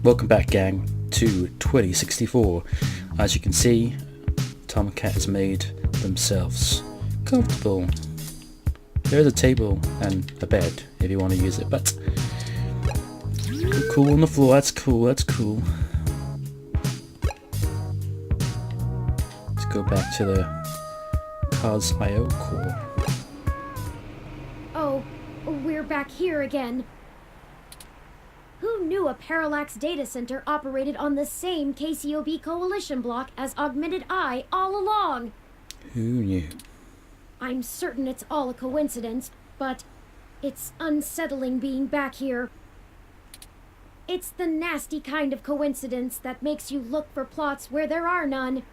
Welcome back, gang, to 2064. As you can see, Tom and Cat has made themselves comfortable. There is a table and a bed if you want to use it, but cool on the floor. That's cool. Let's go back to the Cos.io core. Oh, we're back here again. Who knew a Parallax data center operated on the same KCOB coalition block as Augmented Eye all along? Who knew? I'm certain it's all a coincidence, but it's unsettling being back here. It's the nasty kind of coincidence that makes you look for plots where there are none.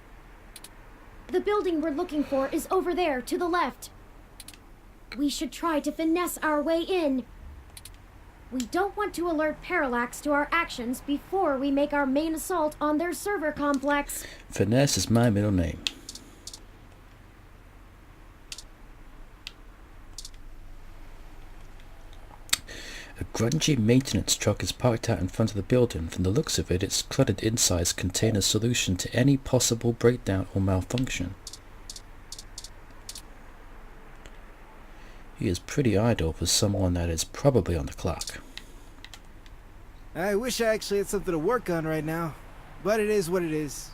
The building we're looking for is over there, to the left. We should try to finesse our way in. We don't want to alert Parallax to our actions before we make our main assault on their server complex. Finesse is my middle name. A grungy maintenance truck is parked out in front of the building. From the looks of it, its cluttered insides contain a solution to any possible breakdown or malfunction. He is pretty idle for someone that is probably on the clock. I wish I actually had something to work on right now, but it is what it is.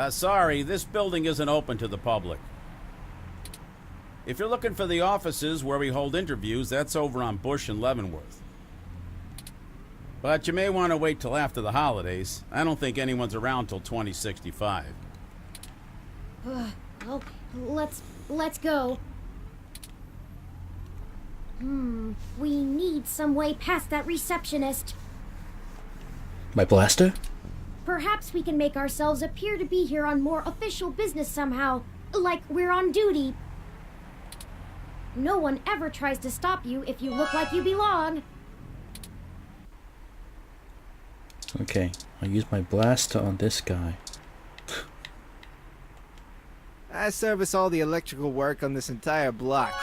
Sorry, this building isn't open to the public. If you're looking for the offices where we hold interviews, that's over on Bush and Leavenworth. But you may want to wait till after the holidays. I don't think anyone's around till 2065. Well, let's go. We need some way past that receptionist. My blaster? Perhaps we can make ourselves appear to be here on more official business somehow, like we're on duty. No one ever tries to stop you if you look like you belong. Okay, I'll use my blaster on this guy. I service all the electrical work on this entire block.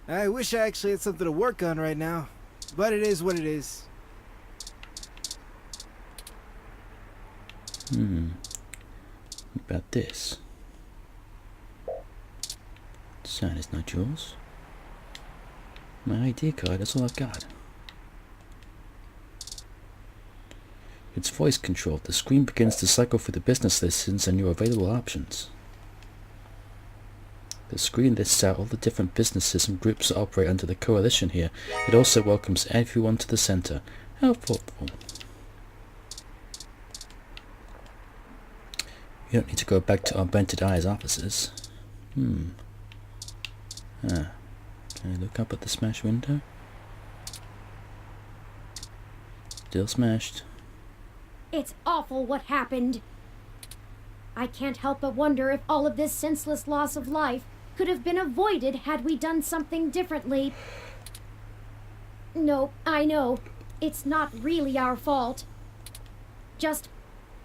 I wish I actually had something to work on right now, but it is what it is. What about this? Sign is not yours. My ID card, that's all I've got. It's voice controlled. The screen begins to cycle through the business listings and your available options. The screen lists out all the different businesses and groups that operate under the coalition here. It also welcomes everyone to the center. How thoughtful. You don't need to go back to Augmented Eye's offices. Can I look up at the smashed window? Still smashed. It's awful what happened. I can't help but wonder if all of this senseless loss of life could have been avoided had we done something differently. No, I know. It's not really our fault. Just,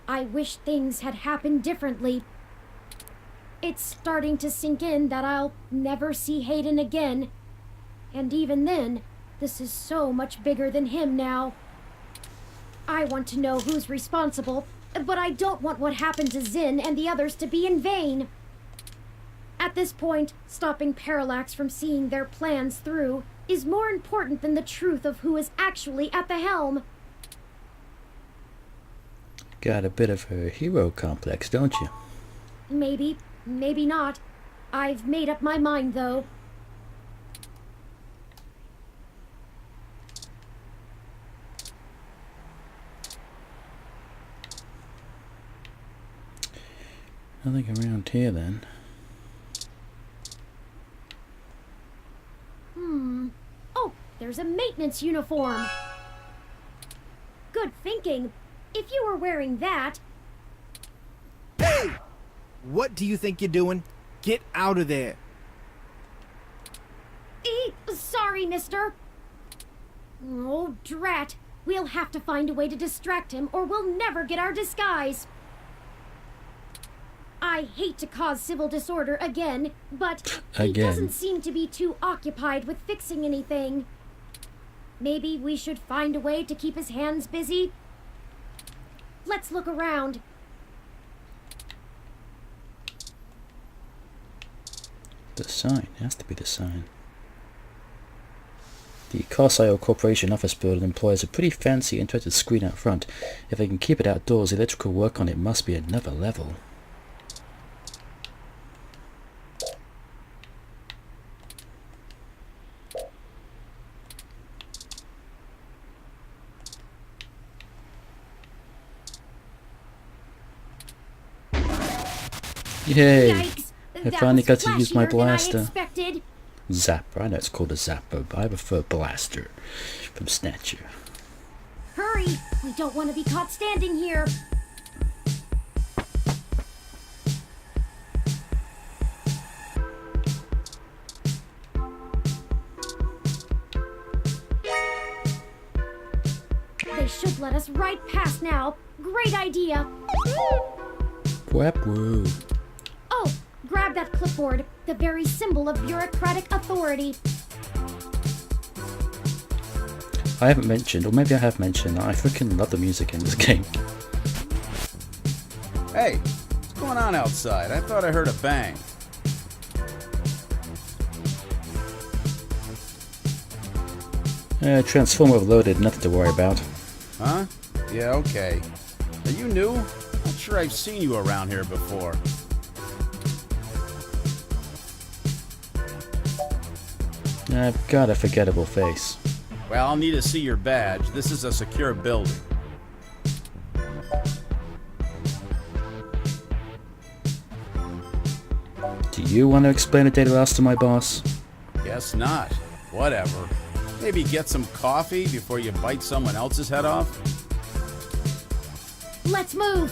I wish things had happened differently. It's starting to sink in that I'll never see Hayden again. And even then, this is so much bigger than him now. I want to know who's responsible, but I don't want what happened to Zinn and the others to be in vain. At this point, stopping Parallax from seeing their plans through is more important than the truth of who is actually at the helm. Got a bit of a hero complex, don't you? Maybe, maybe not. I've made up my mind, though. Nothing around here, then. Oh, there's a maintenance uniform. Good thinking. If you were wearing that... Hey! What do you think you're doing? Get out of there. Sorry, mister. Oh, drat. We'll have to find a way to distract him, or we'll never get our disguise. I hate to cause civil disorder again, but he doesn't seem to be too occupied with fixing anything. Maybe we should find a way to keep his hands busy? Let's look around. The sign. It has to be the sign. The Carsile Corporation office building employs a pretty fancy inverted screen out front. If they can keep it outdoors, the electrical work on it must be another level. Yay! Yikes! I finally got to use my Flashier than I blaster. expected. Zapper. I know it's called a zapper, but I prefer blaster from Snatcher. Hurry! We don't want to be caught standing here. They should let us right past now. Great idea. Whap woo. Oh, grab that clipboard, the very symbol of bureaucratic authority. I haven't mentioned, or maybe I have mentioned, that I freaking love the music in this game. Hey, what's going on outside? I thought I heard a bang. Transformer loaded, nothing to worry about. Huh? Yeah, okay. Are you new? Not sure I've seen you around here before. I've got a forgettable face. Well, I'll need to see your badge. This is a secure building. Do you want to explain the data loss to my boss? Guess not. Whatever. Maybe get some coffee before you bite someone else's head off? Let's move.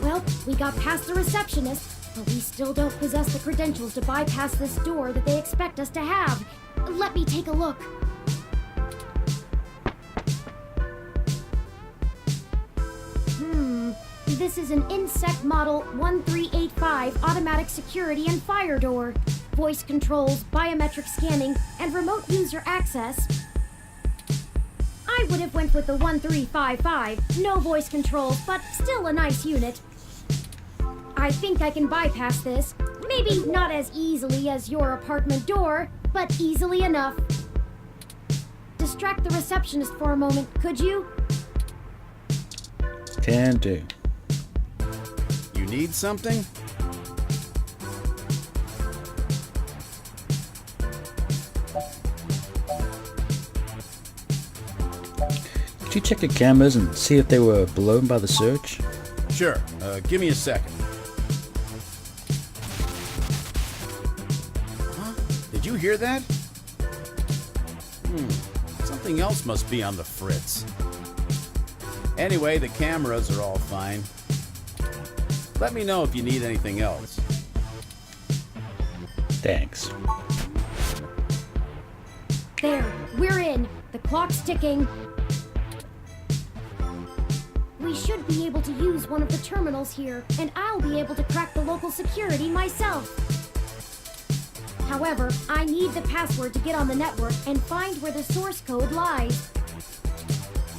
Well, we got past the receptionist, but we still don't possess the credentials to bypass this door that they expect us to have. Let me take a look. This is an Insect Model 1385 automatic security and fire door. Voice controls, biometric scanning, and remote user access. I would have went with the 1355. No voice controls, but still a nice unit. I think I can bypass this. Maybe not as easily as your apartment door, but easily enough. Distract the receptionist for a moment, could you? Can do. You need something? Could you check the cameras and see if they were blown by the surge? Sure. Give me a second. Huh? Did you hear that? Something else must be on the fritz. Anyway, the cameras are all fine. Let me know if you need anything else. Thanks. There, we're in. The clock's ticking. We should be able to use one of the terminals here, and I'll be able to crack the local security myself. However, I need the password to get on the network and find where the source code lies.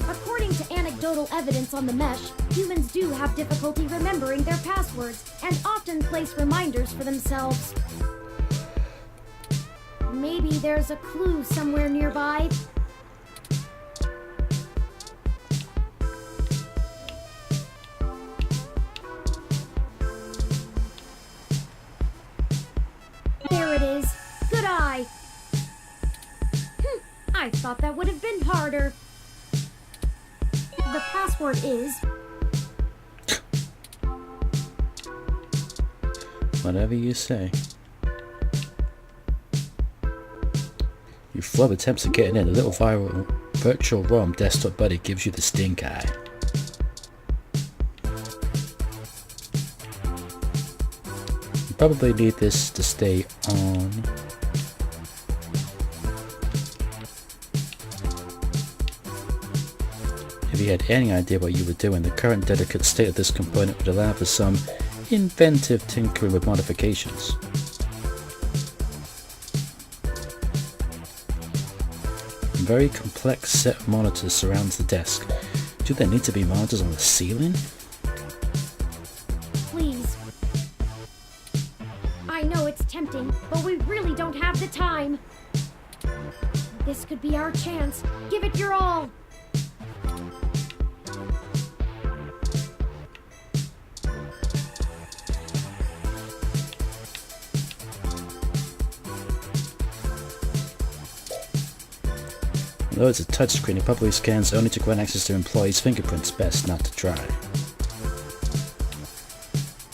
According to anecdotal evidence on the mesh, humans do have difficulty remembering their passwords and often place reminders for themselves. Maybe there's a clue somewhere nearby. There it is. Good eye. I thought that would have been harder. The password is... Whatever you say. You flub attempts at getting in. The little viral virtual ROM desktop buddy gives you the stink eye. You probably need this to stay on. you had any idea what you were doing, the current delicate state of this component would allow for some inventive tinkering with modifications. A very complex set of monitors surrounds the desk. Do there need to be monitors on the ceiling? Please. I know it's tempting, but we really don't have the time. This could be our chance. Give it your all. Although it's a touchscreen, it probably scans only to grant access to employees' fingerprints. Best not to try.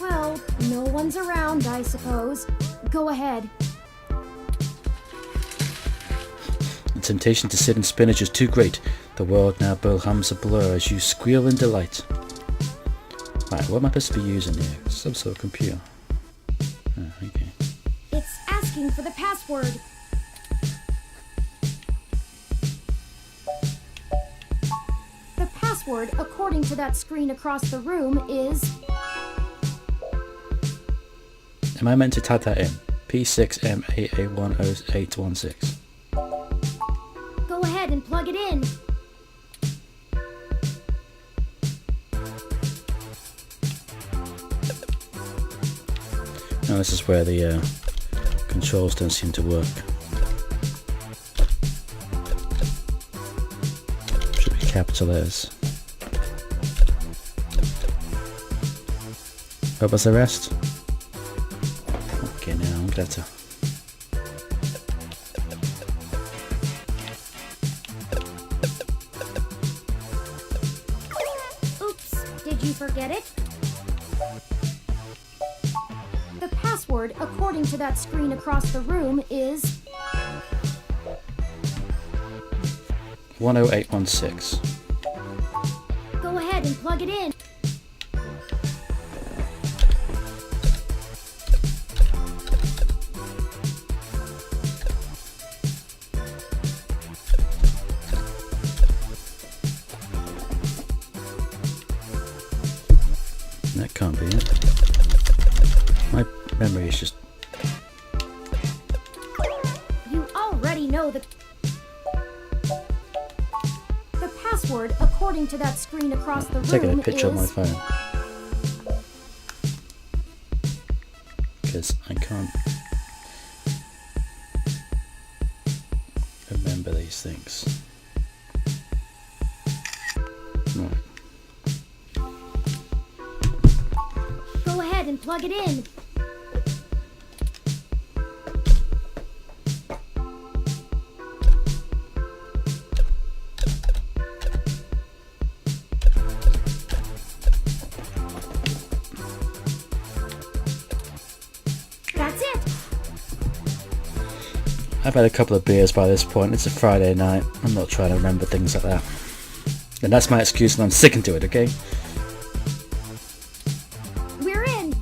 Well, no one's around, I suppose. Go ahead. The temptation to sit and spinach is too great. The world now becomes a blur as you squeal in delight. Right, what am I supposed to be using here? Some sort of computer. Oh, okay. It's asking for the password. The password, according to that screen across the room, is... Am I meant to type that in? P6M88100816. Go ahead and plug it in. Now this is where the controls don't seem to work. Should be capital letters. What was the rest? Okay, now I'm gonna have to... Oops, did you forget it? The password, according to that screen across the room, is... 10816. Go ahead and plug it in. That can't be it. My memory is just... You already know the password, according to that screen across the room, taking a picture is... of my phone. Because I can't remember these things. Right. Go ahead and plug it in. That's it. I've had a couple of beers by this point. It's a Friday night. I'm not trying to remember things like that. And that's my excuse and I'm sticking to it, okay? We're in.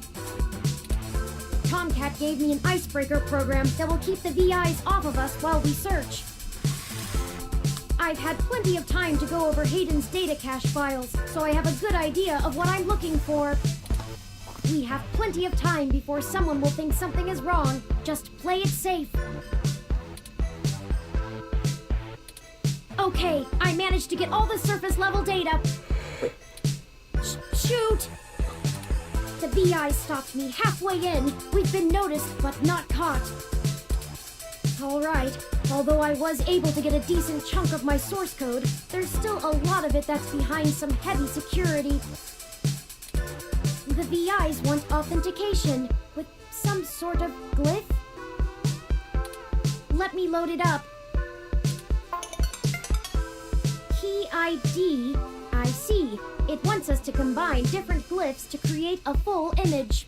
Tomcat gave me an icebreaker program that will keep the VIs off of us while we search. I've had plenty of time to go over Hayden's data cache files, so I have a good idea of what I'm looking for. We have plenty of time before someone will think something is wrong. Just play it safe. Okay, I managed to get all the surface level data. Shoot! The VI stopped me halfway in. We've been noticed, but not caught. Alright, although I was able to get a decent chunk of my source code, there's still a lot of it that's behind some heavy security. The VIs want authentication with some sort of glyph. Let me load it up. Key ID, I see. It wants us to combine different glyphs to create a full image.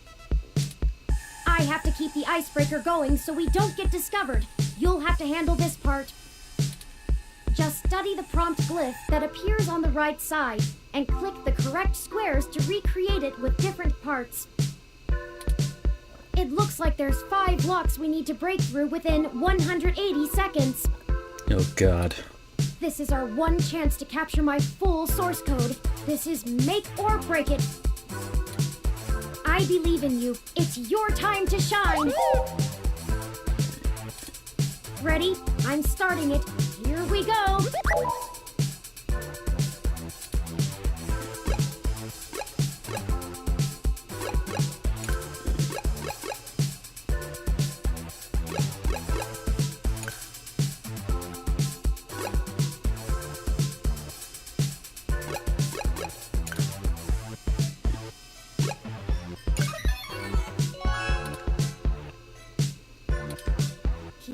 I have to keep the icebreaker going so we don't get discovered. You'll have to handle this part. Just study the prompt glyph that appears on the right side and click the correct squares to recreate it with different parts. It looks like there's 5 blocks we need to break through within 180 seconds. Oh god. This is our one chance to capture my full source code. This is make or break it. I believe in you. It's your time to shine. Ready? I'm starting it. Here we go.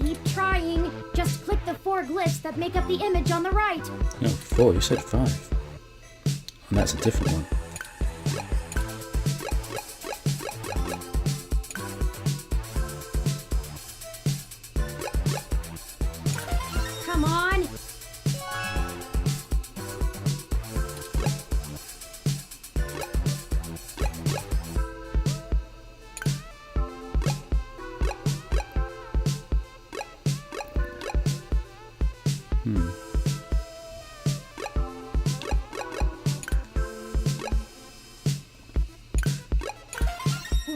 Keep trying. Just click the 4 glyphs that make up the image on the right. No, 4, you said 5. And that's a different one. Come on.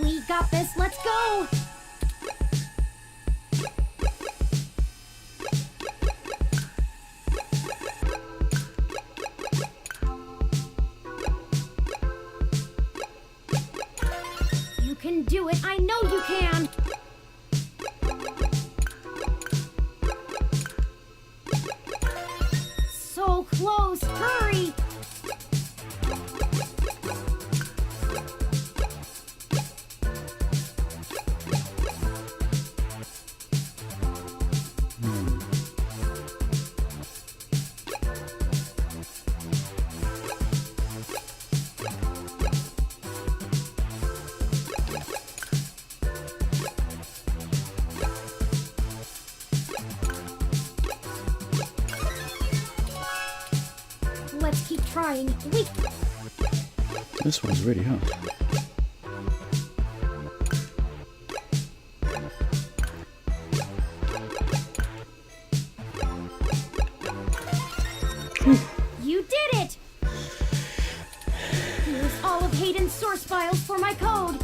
We got this. Let's go. You can do it. I know you can. So close. Hurry. Let's keep trying. This one's really hard. You did it! Here's all of Hayden's source files for my code.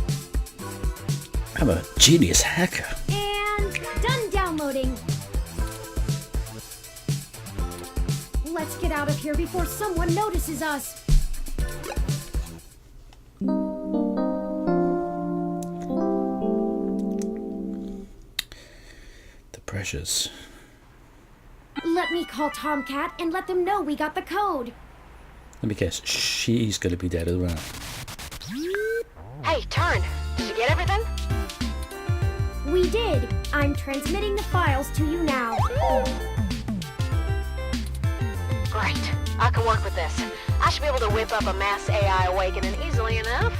I'm a genius hacker. And done downloading. Let's get out of here before someone notices us. The pressures. Let me call Tomcat and let them know we got the code. Let me guess, she's gonna be dead as well. Hey, Turn. Did you get everything? We did. I'm transmitting the files to you now. Great. I can work with this. I should be able to whip up a mass AI awakening easily enough.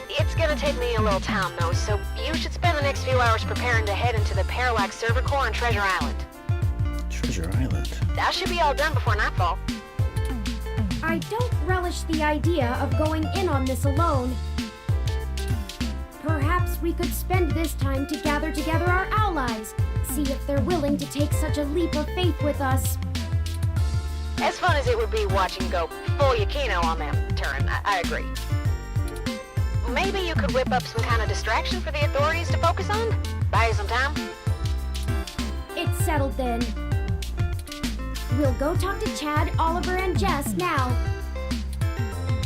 It's gonna take me a little time, though, so you should spend the next few hours preparing to head into the Parallax server core on Treasure Island. Treasure Island. That should be all done before nightfall. I don't relish the idea of going in on this alone. Perhaps we could spend this time to gather together our allies, see if they're willing to take such a leap of faith with us. As fun as it would be watching go full Yukino on them, Turn, I agree. Maybe you could whip up some kind of distraction for the authorities to focus on? Buy you some time? It's settled then. We'll go talk to Chad, Oliver, and Jess now.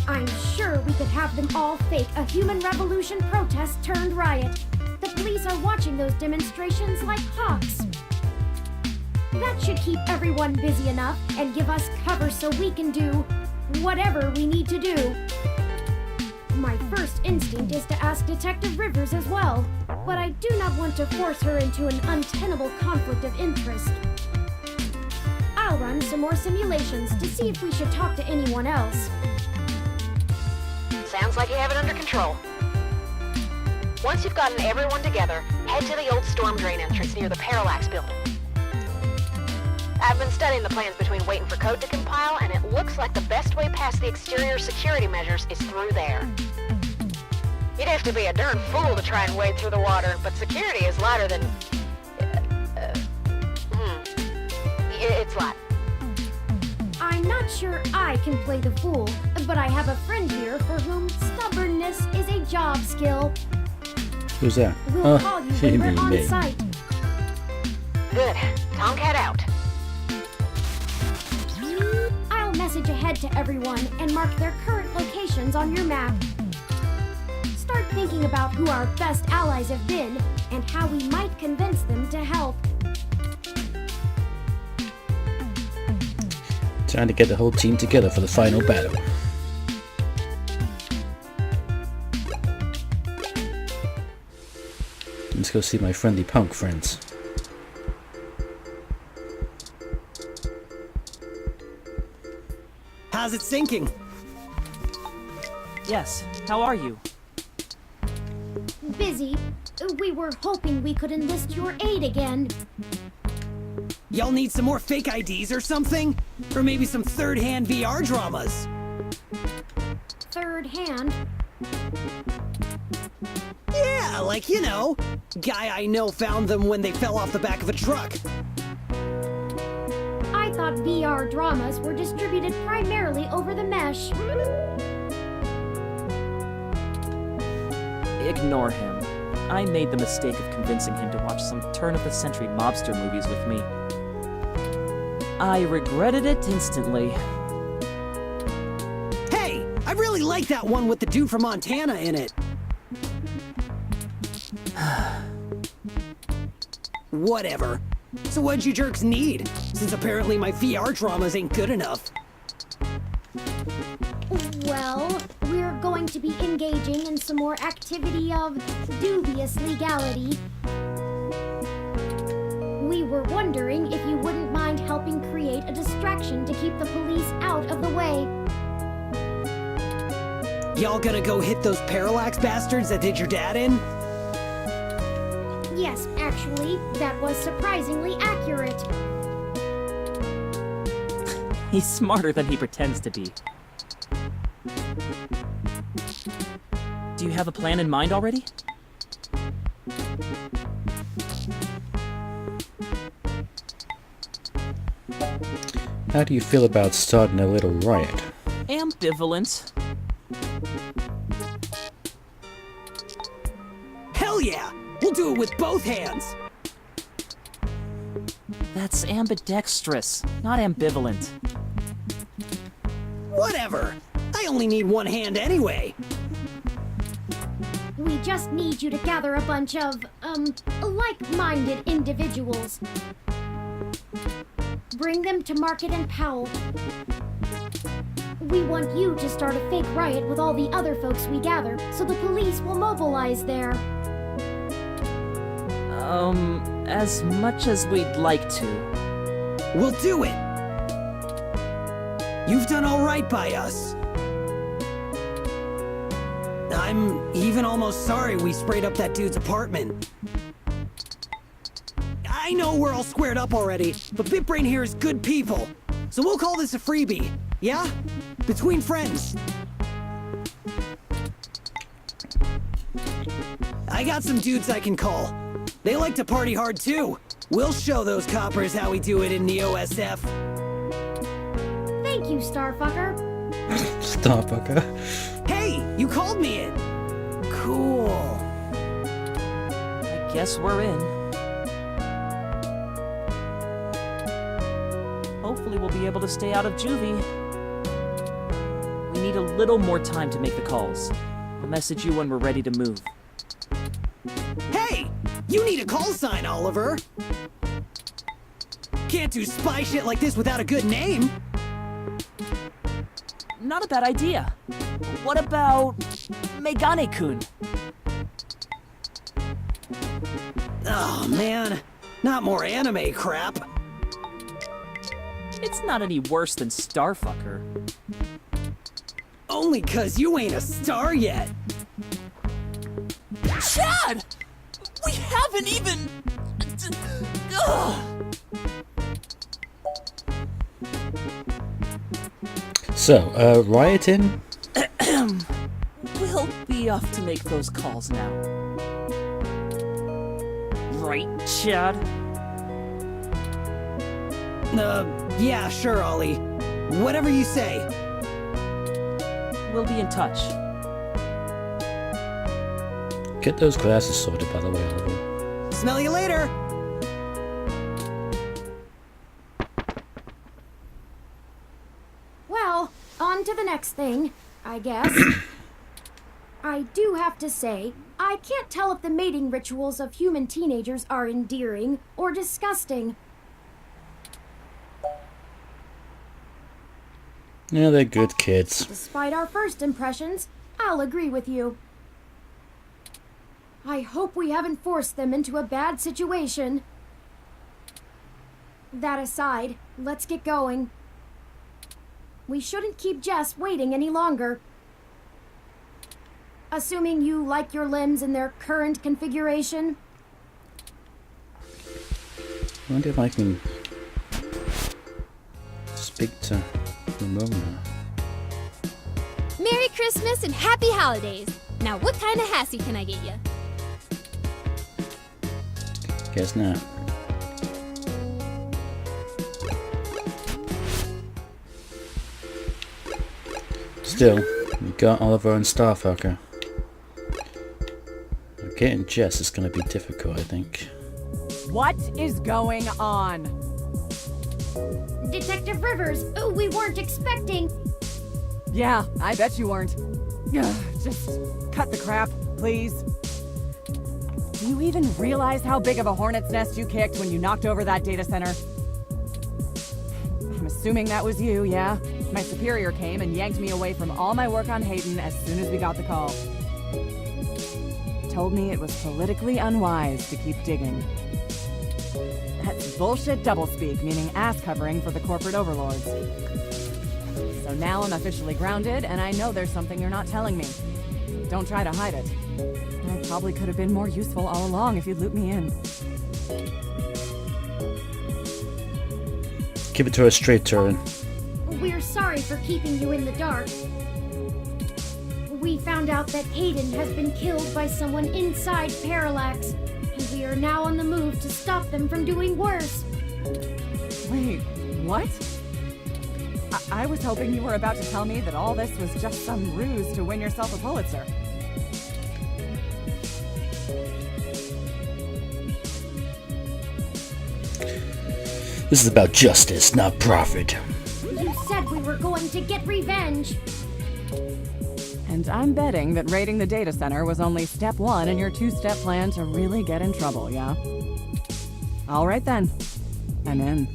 I'm sure we could have them all fake a human revolution protest turned riot. The police are watching those demonstrations like hawks. That should keep everyone busy enough and give us cover so we can do whatever we need to do. My first instinct is to ask Detective Rivers as well, but I do not want to force her into an untenable conflict of interest. I'll run some more simulations to see if we should talk to anyone else. Sounds like you have it under control. Once you've gotten everyone together, head to the old storm drain entrance near the Parallax building. I've been studying the plans between waiting for code to compile, and it looks like the best way past the exterior security measures is through there. You'd have to be a darn fool to try and wade through the water, but security is lighter than... It's Lat. I'm not sure I can play the fool, but I have a friend here for whom stubbornness is a job skill. Who's that? We'll call you when we're on me. site. Good. Tomcat out. I'll message ahead to everyone and mark their current locations on your map. Start thinking about who our best allies have been and how we might convince them to help. Time to get the whole team together for the final battle. Let's go see my friendly punk friends. How's it sinking? Yes, how are you? Busy. We were hoping we could enlist your aid again. Y'all need some more fake IDs or something? Or maybe some third-hand VR dramas? Third hand. Yeah, like, you know, guy I know found them when they fell off the back of a truck. I thought VR dramas were distributed primarily over the mesh. Ignore him. I made the mistake of convincing him to watch some turn-of-the-century mobster movies with me. I regretted it instantly. Hey, I really like that one with the dude from Montana in it. Whatever. So what'd you jerks need? Since apparently my VR dramas ain't good enough. Well, we're going to be engaging in some more activity of dubious legality. We were wondering if you wouldn't mind helping create a distraction to keep the police out of the way. Y'all gonna go hit those Parallax bastards that did your dad in? Yes, actually, that was surprisingly accurate. He's smarter than he pretends to be. Do you have a plan in mind already? How do you feel about starting a little riot? Ambivalent. Hell yeah! We'll do it with both hands! That's ambidextrous, not ambivalent. Whatever! I only need one hand anyway! We just need you to gather a bunch of, like-minded individuals. Bring them to Market and Powell. We want you to start a fake riot with all the other folks we gather, so the police will mobilize there. As much as we'd like to. We'll do it! You've done alright by us. I'm even almost sorry we sprayed up that dude's apartment. I know we're all squared up already, but BitBrain here is good people. So we'll call this a freebie, yeah? Between friends. I got some dudes I can call. They like to party hard too. We'll show those coppers how we do it in the OSF. Thank you, Starfucker. Starbucker. Hey, you called me in. Cool. I guess we're in. Hopefully we'll be able to stay out of juvie. We need a little more time to make the calls. I'll message you when we're ready to move. Hey, you need a call sign, Oliver. Can't do spy shit like this without a good name. Not a bad idea. What about Megane-kun? Oh man, not more anime crap. It's not any worse than Starfucker. Only 'cause you ain't a star yet. Chad! We haven't even... Ugh. So, rioting? We'll be off to make those calls now. Right, Chad? Yeah, sure, Ollie. Whatever you say. We'll be in touch. Get those glasses sorted, by the way, Oliver. Smell you later! Well, on to the next thing, I guess. I do have to say, I can't tell if the mating rituals of human teenagers are endearing or disgusting. Yeah, they're good kids. Despite our first impressions, I'll agree with you. I hope we haven't forced them into a bad situation. That aside, let's get going. We shouldn't keep Jess waiting any longer. Assuming you like your limbs in their current configuration. I wonder if I can speak to Ramona. Merry Christmas and Happy Holidays! Now what kind of hassy can I get you? Guess not. Still, we got Oliver and Starfucker. Getting Jess is going to be difficult, I think. What is going on? Detective Rivers, we weren't expecting... Yeah, I bet you weren't. Ugh, just cut the crap, please. Do you even realize how big of a hornet's nest you kicked when you knocked over that data center? I'm assuming that was you, yeah? My superior came and yanked me away from all my work on Hayden as soon as we got the call. Told me it was politically unwise to keep digging. That's bullshit doublespeak, meaning ass covering for the corporate overlords. So now I'm officially grounded, and I know there's something you're not telling me. Don't try to hide it. I probably could have been more useful all along if you'd loop me in. Keep it to a straight turn. We're sorry for keeping you in the dark. We found out that Hayden has been killed by someone inside Parallax, and we are now on the move to stop them from doing worse. Wait, what? I was hoping you were about to tell me that all this was just some ruse to win yourself a Pulitzer. This is about justice, not profit. You said we were going to get revenge. And I'm betting that raiding the data center was only step one in your two-step plan to really get in trouble, yeah? All right then. I'm in.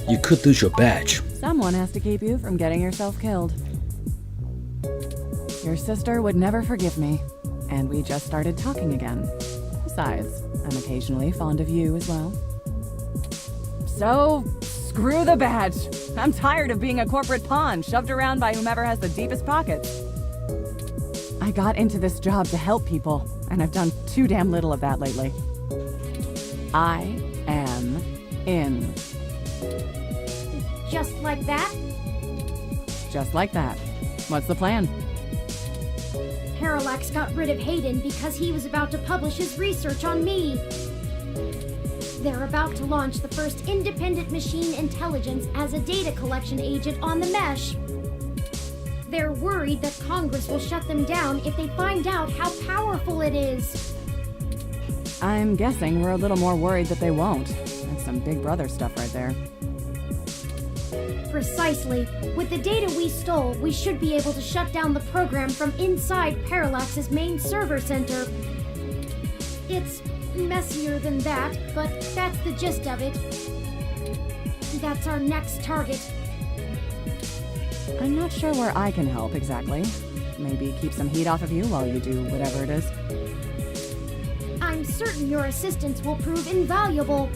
You could lose your badge. Someone has to keep you from getting yourself killed. Your sister would never forgive me, and we just started talking again. Besides, I'm occasionally fond of you as well. So, screw the badge. I'm tired of being a corporate pawn shoved around by whomever has the deepest pockets. I got into this job to help people, and I've done too damn little of that lately. I am in. Just like that? Just like that. What's the plan? Parallax got rid of Hayden because he was about to publish his research on me. They're about to launch the first independent machine intelligence as a data collection agent on the mesh. They're worried that Congress will shut them down if they find out how powerful it is. I'm guessing we're a little more worried that they won't. That's some Big Brother stuff right there. Precisely. With the data we stole, we should be able to shut down the program from inside Parallax's main server center. It's messier than that, but that's the gist of it. That's our next target. I'm not sure where I can help exactly. Maybe keep some heat off of you while you do whatever it is. I'm certain your assistance will prove invaluable.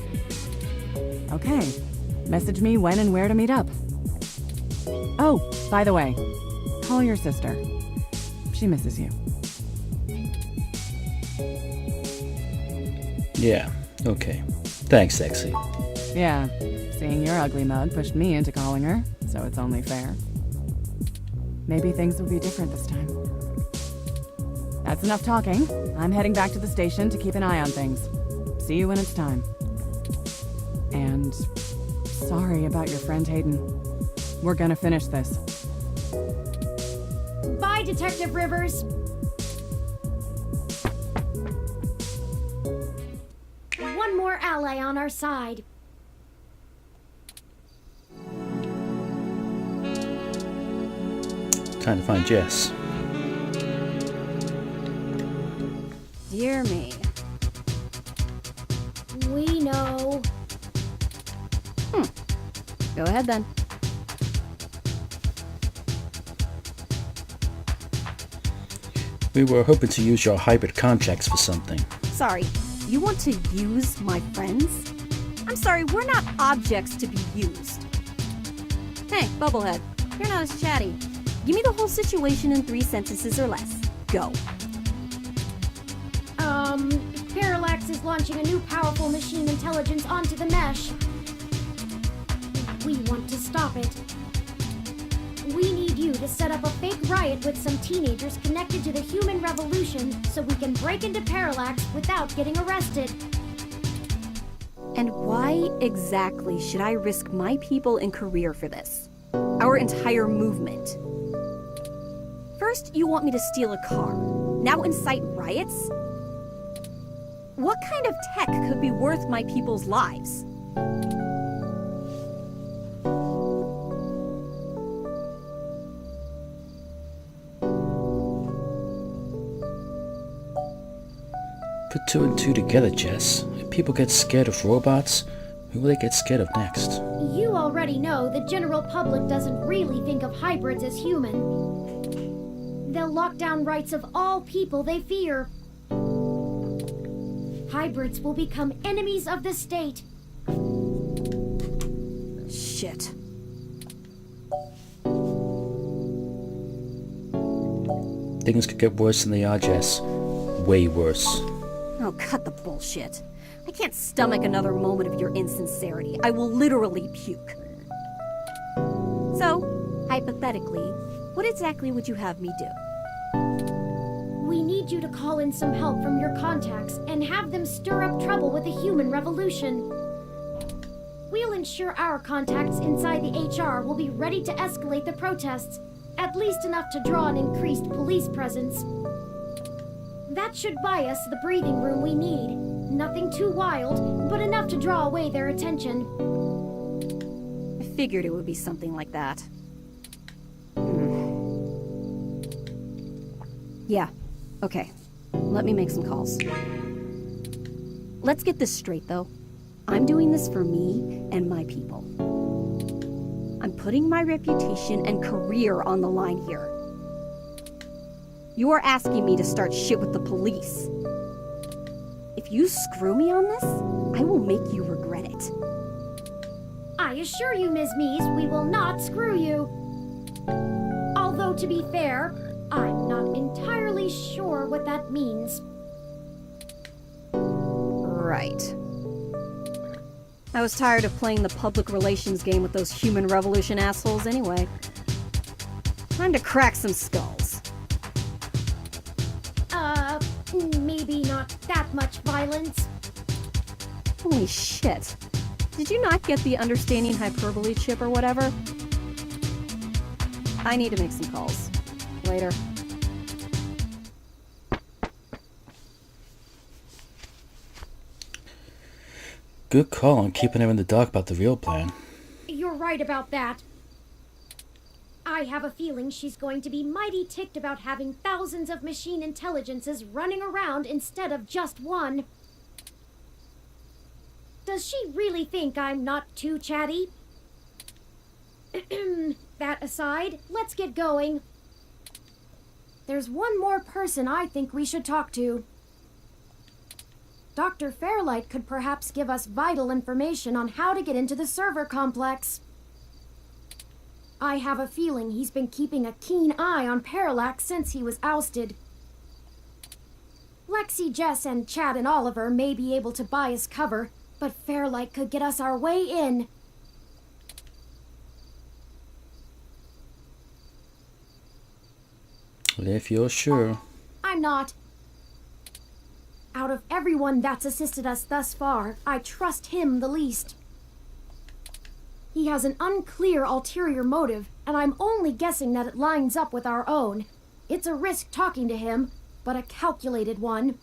Okay. Message me when and where to meet up. Oh, by the way, call your sister. She misses you. Yeah, okay. Thanks, Sexy. Yeah, seeing your ugly mug pushed me into calling her, so it's only fair. Maybe things will be different this time. That's enough talking. I'm heading back to the station to keep an eye on things. See you when it's time. And sorry about your friend Hayden. We're gonna finish this. Bye, Detective Rivers. One more ally on our side. Time to find Jess. Dear me. We know. Go ahead then. We were hoping to use your hybrid contracts for something. Sorry, you want to use my friends? I'm sorry, we're not objects to be used. Hey, Bubblehead, you're not as chatty. Give me the whole situation in 3 sentences or less. Go. Parallax is launching a new powerful machine intelligence onto the mesh. We want to stop it. We need you to set up a fake riot with some teenagers connected to the human revolution so we can break into Parallax without getting arrested. And why exactly should I risk my people and career for this? Our entire movement. First, you want me to steal a car. Now incite riots? What kind of tech could be worth my people's lives? Put 2 and 2 together, Jess. If people get scared of robots, who will they get scared of next? You already know the general public doesn't really think of hybrids as human. They'll lock down rights of all people they fear. Hybrids will become enemies of the state. Shit. Things could get worse than they are, Jess. Way worse. Oh, cut the bullshit. I can't stomach another moment of your insincerity. I will literally puke. So, hypothetically, what exactly would you have me do? We need you to call in some help from your contacts and have them stir up trouble with the human revolution. We'll ensure our contacts inside the HR will be ready to escalate the protests, at least enough to draw an increased police presence. That should buy us the breathing room we need. Nothing too wild, but enough to draw away their attention. I figured it would be something like that. Yeah, okay. Let me make some calls. Let's get this straight, though. I'm doing this for me and my people. I'm putting my reputation and career on the line here. You are asking me to start shit with the police. If you screw me on this, I will make you regret it. I assure you, Ms. Mees, we will not screw you. Although, to be fair, I'm not entirely sure what that means. Right. I was tired of playing the public relations game with those human revolution assholes anyway. Time to crack some skulls. Maybe not that much violence. Holy shit. Did you not get the understanding hyperbole chip or whatever? I need to make some calls. Later. Good call on keeping her in the dark about the real plan. You're right about that. I have a feeling she's going to be mighty ticked about having thousands of machine intelligences running around instead of just one. Does she really think I'm not too chatty? That aside, let's get going. There's one more person I think we should talk to. Dr. Fairlight could perhaps give us vital information on how to get into the server complex. I have a feeling he's been keeping a keen eye on Parallax since he was ousted. Lexi, Jess, and Chad and Oliver may be able to buy us cover, but Fairlight could get us our way in. If you're sure. I'm not. Out of everyone that's assisted us thus far, I trust him the least. He has an unclear ulterior motive, and I'm only guessing that it lines up with our own. It's a risk talking to him, but a calculated one.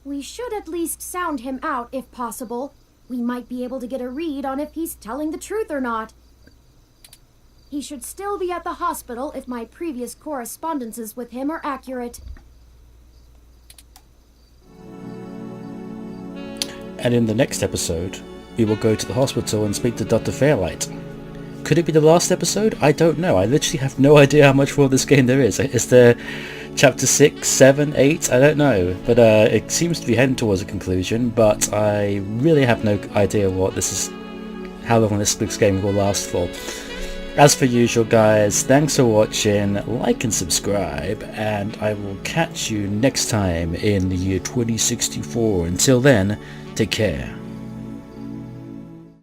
We should at least sound him out if possible. We might be able to get a read on if he's telling the truth or not. He should still be at the hospital if my previous correspondences with him are accurate. And in the next episode, we will go to the hospital and speak to Dr. Fairlight. Could it be the last episode? I don't know. I literally have no idea how much more of this game there is. Is there chapter 6, 7, 8? I don't know. But it seems to be heading towards a conclusion, but I really have no idea what this is, how long this game will last for. As per usual, guys, thanks for watching, like and subscribe, and I will catch you next time in the year 2064. Until then, take care.